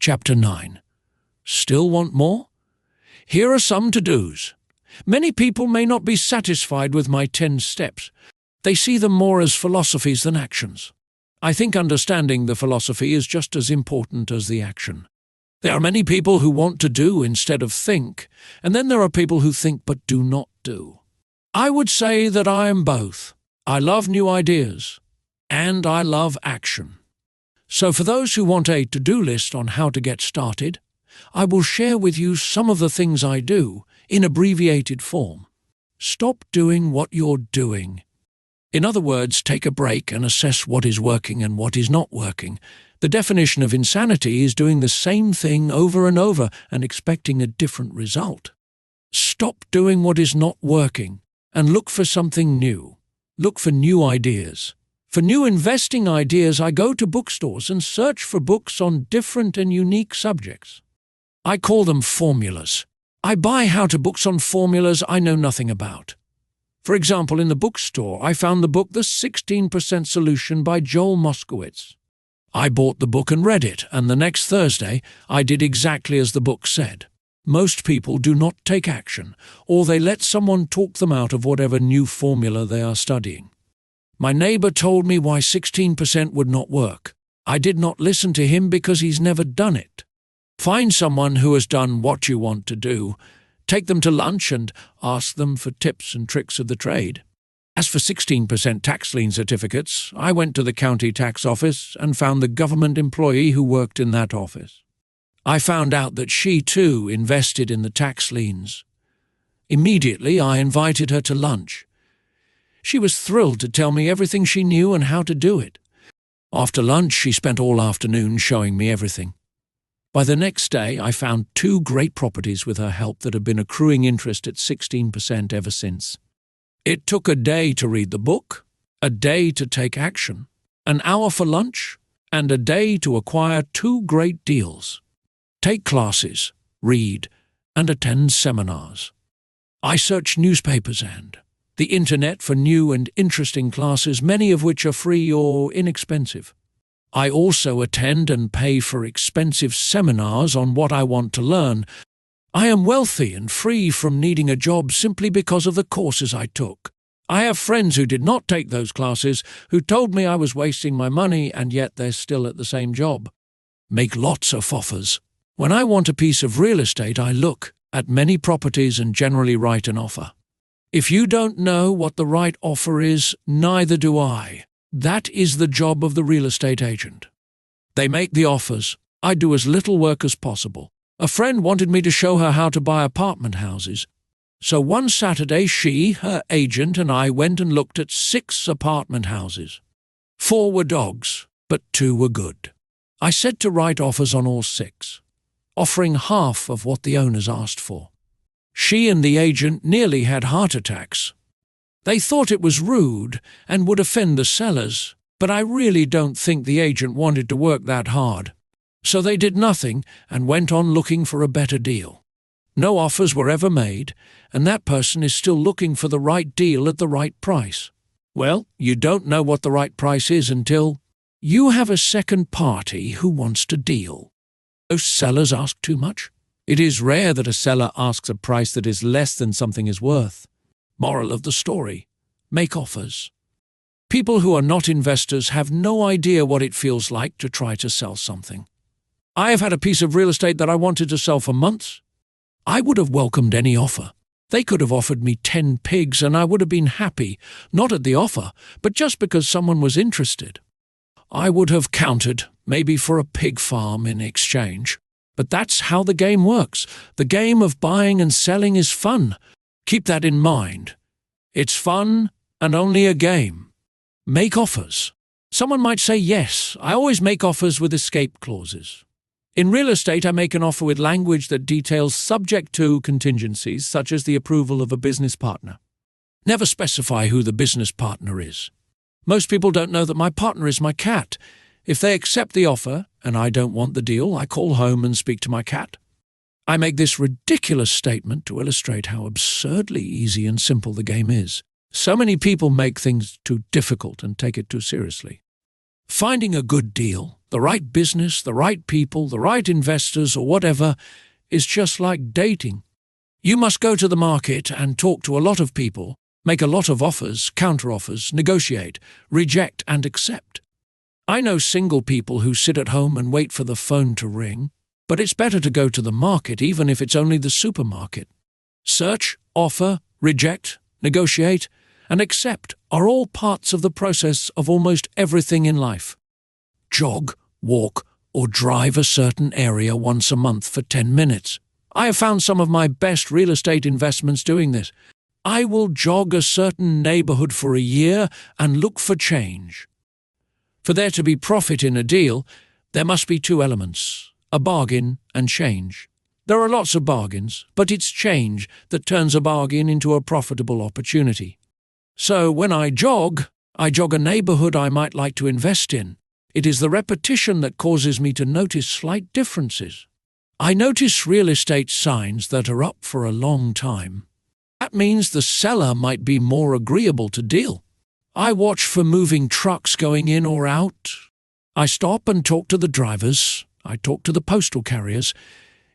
Chapter 9. Still want more? Here are some to-dos. Many people may not be satisfied with my 10 steps. They see them more as philosophies than actions. I think understanding the philosophy is just as important as the action. There are many people who want to do instead of think, and then there are people who think but do not do. I would say that I am both. I love new ideas, and I love action. So for those who want a to-do list on how to get started, I will share with you some of the things I do in abbreviated form. Stop doing what you're doing. In other words, take a break and assess what is working and what is not working. The definition of insanity is doing the same thing over and over and expecting a different result. Stop doing what is not working and look for something new. Look for new ideas. For new investing ideas, I go to bookstores and search for books on different and unique subjects. I call them formulas. I buy how-to books on formulas I know nothing about. For example, in the bookstore, I found the book The 16% Solution by Joel Moskowitz. I bought the book and read it, and the next Thursday, I did exactly as the book said. Most people do not take action, or they let someone talk them out of whatever new formula they are studying. My neighbor told me why 16% would not work. I did not listen to him because he's never done it. Find someone who has done what you want to do. Take them to lunch and ask them for tips and tricks of the trade. As for 16% tax lien certificates, I went to the county tax office and found the government employee who worked in that office. I found out that she, too, invested in the tax liens. Immediately, I invited her to lunch. She was thrilled to tell me everything she knew and how to do it. After lunch, she spent all afternoon showing me everything. By the next day, I found 2 great properties with her help that had been accruing interest at 16% ever since. It took a day to read the book, a day to take action, an hour for lunch, and a day to acquire 2 great deals. Take classes, read, and attend seminars. I search newspapers and the internet for new and interesting classes, many of which are free or inexpensive. I also attend and pay for expensive seminars on what I want to learn. I am wealthy and free from needing a job simply because of the courses I took. I have friends who did not take those classes, who told me I was wasting my money, and yet they're still at the same job. Make lots of offers. When I want a piece of real estate, I look at many properties and generally write an offer. If you don't know what the right offer is, neither do I. That is the job of the real estate agent. They make the offers. I do as little work as possible. A friend wanted me to show her how to buy apartment houses. So one Saturday, she, her agent, and I went and looked at 6 apartment houses. 4 were dogs, but 2 were good. I said to write offers on all 6, offering half of what the owners asked for. She and the agent nearly had heart attacks. They thought it was rude and would offend the sellers, but I really don't think the agent wanted to work that hard. So they did nothing and went on looking for a better deal. No offers were ever made, and that person is still looking for the right deal at the right price. Well, you don't know what the right price is until you have a second party who wants to deal. Those sellers ask too much. It is rare that a seller asks a price that is less than something is worth. Moral of the story: make offers. People who are not investors have no idea what it feels like to try to sell something. I have had a piece of real estate that I wanted to sell for months. I would have welcomed any offer. They could have offered me 10 pigs and I would have been happy, not at the offer, but just because someone was interested. I would have countered, maybe for a pig farm in exchange. But that's how the game works. The game of buying and selling is fun. Keep that in mind. It's fun and only a game. Make offers. Someone might say, yes, I always make offers with escape clauses. In real estate, I make an offer with language that details subject to contingencies, such as the approval of a business partner. Never specify who the business partner is. Most people don't know that my partner is my cat. If they accept the offer and I don't want the deal, I call home and speak to my cat. I make this ridiculous statement to illustrate how absurdly easy and simple the game is. So many people make things too difficult and take it too seriously. Finding a good deal, The right business, the right people, the right investors, or whatever is just like dating. You must go to the market and talk to a lot of people, make a lot of offers, counter-offers, negotiate, reject and accept. I know single people who sit at home and wait for the phone to ring, but it's better to go to the market even if it's only the supermarket. Search, offer, reject, negotiate, and accept are all parts of the process of almost everything in life. Jog, walk, or drive a certain area once a month for 10 minutes. I have found some of my best real estate investments doing this. I will jog a certain neighborhood for a year and look for change. For there to be profit in a deal, there must be two elements, a bargain and change. There are lots of bargains, but it's change that turns a bargain into a profitable opportunity. So when I jog a neighborhood I might like to invest in. It is the repetition that causes me to notice slight differences. I notice real estate signs that are up for a long time. That means the seller might be more agreeable to deal. I watch for moving trucks going in or out. I stop and talk to the drivers. I talk to the postal carriers.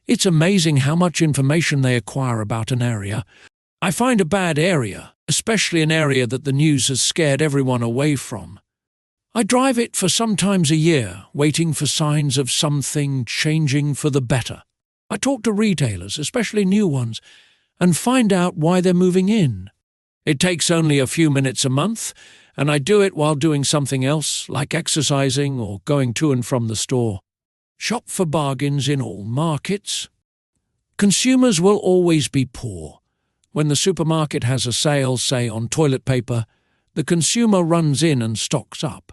It's amazing how much information they acquire about an area. I find a bad area, especially an area that the news has scared everyone away from. I drive it for sometimes a year, waiting for signs of something changing for the better. I talk to retailers, especially new ones, and find out why they're moving in. It takes only a few minutes a month, and I do it while doing something else, like exercising or going to and from the store. Shop for bargains in all markets. Consumers will always be poor. When the supermarket has a sale, say on toilet paper, the consumer runs in and stocks up.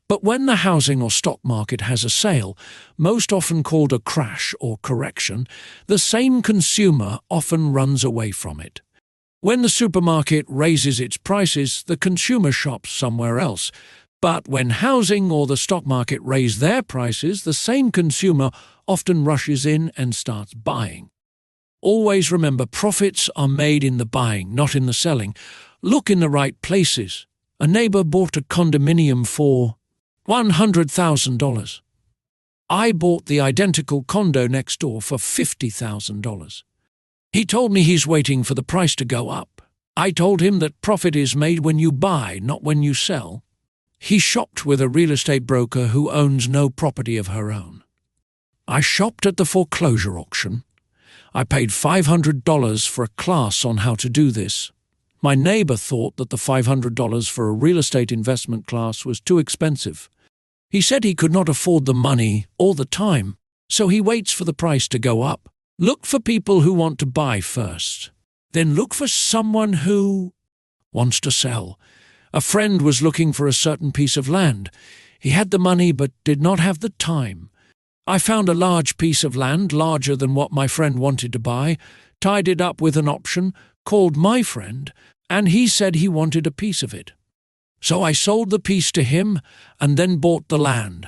But when the housing or stock market has a sale, most often called a crash or correction, the same consumer often runs away from it. When the supermarket raises its prices, the consumer shops somewhere else. But when housing or the stock market raise their prices, the same consumer often rushes in and starts buying. Always remember, profits are made in the buying, not in the selling. Look in the right places. A neighbor bought a condominium for $100,000. I bought the identical condo next door for $50,000. He told me he's waiting for the price to go up. I told him that profit is made when you buy, not when you sell. He shopped with a real estate broker who owns no property of her own. I shopped at the foreclosure auction. I paid $500 for a class on how to do this. My neighbor thought that the $500 for a real estate investment class was too expensive. He said he could not afford the money all the time, so he waits for the price to go up. Look for people who want to buy first. Then look for someone who wants to sell. A friend was looking for a certain piece of land. He had the money but did not have the time. I found a large piece of land, larger than what my friend wanted to buy, tied it up with an option, called my friend, and he said he wanted a piece of it. So I sold the piece to him and then bought the land.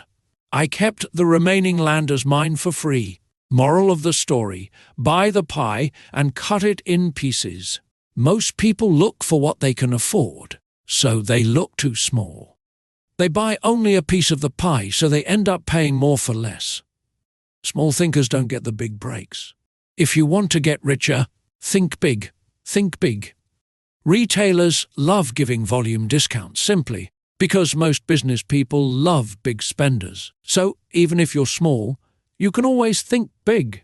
I kept the remaining land as mine for free. Moral of the story: buy the pie and cut it in pieces. Most people look for what they can afford, so they look too small. They buy only a piece of the pie, so they end up paying more for less. Small thinkers don't get the big breaks. If you want to get richer, think big. Think big. Retailers love giving volume discounts simply because most business people love big spenders. So even if you're small, you can always think big.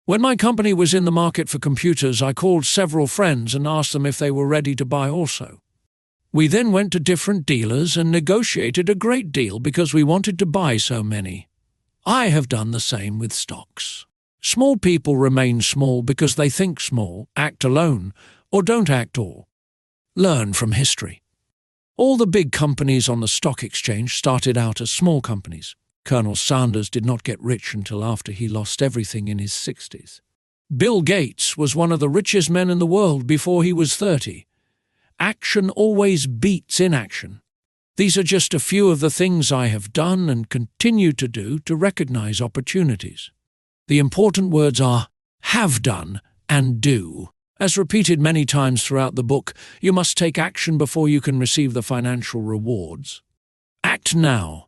When my company was in the market for computers, I called several friends and asked them if they were ready to buy also. We then went to different dealers and negotiated a great deal because we wanted to buy so many. I have done the same with stocks. Small people remain small because they think small, act alone, or don't act all. Learn from history. All the big companies on the stock exchange started out as small companies. Colonel Sanders did not get rich until after he lost everything in his 60s. Bill Gates was one of the richest men in the world before he was 30. Action always beats inaction. These are just a few of the things I have done and continue to do to recognize opportunities. The important words are have done and do. As repeated many times throughout the book, you must take action before you can receive the financial rewards. Act now.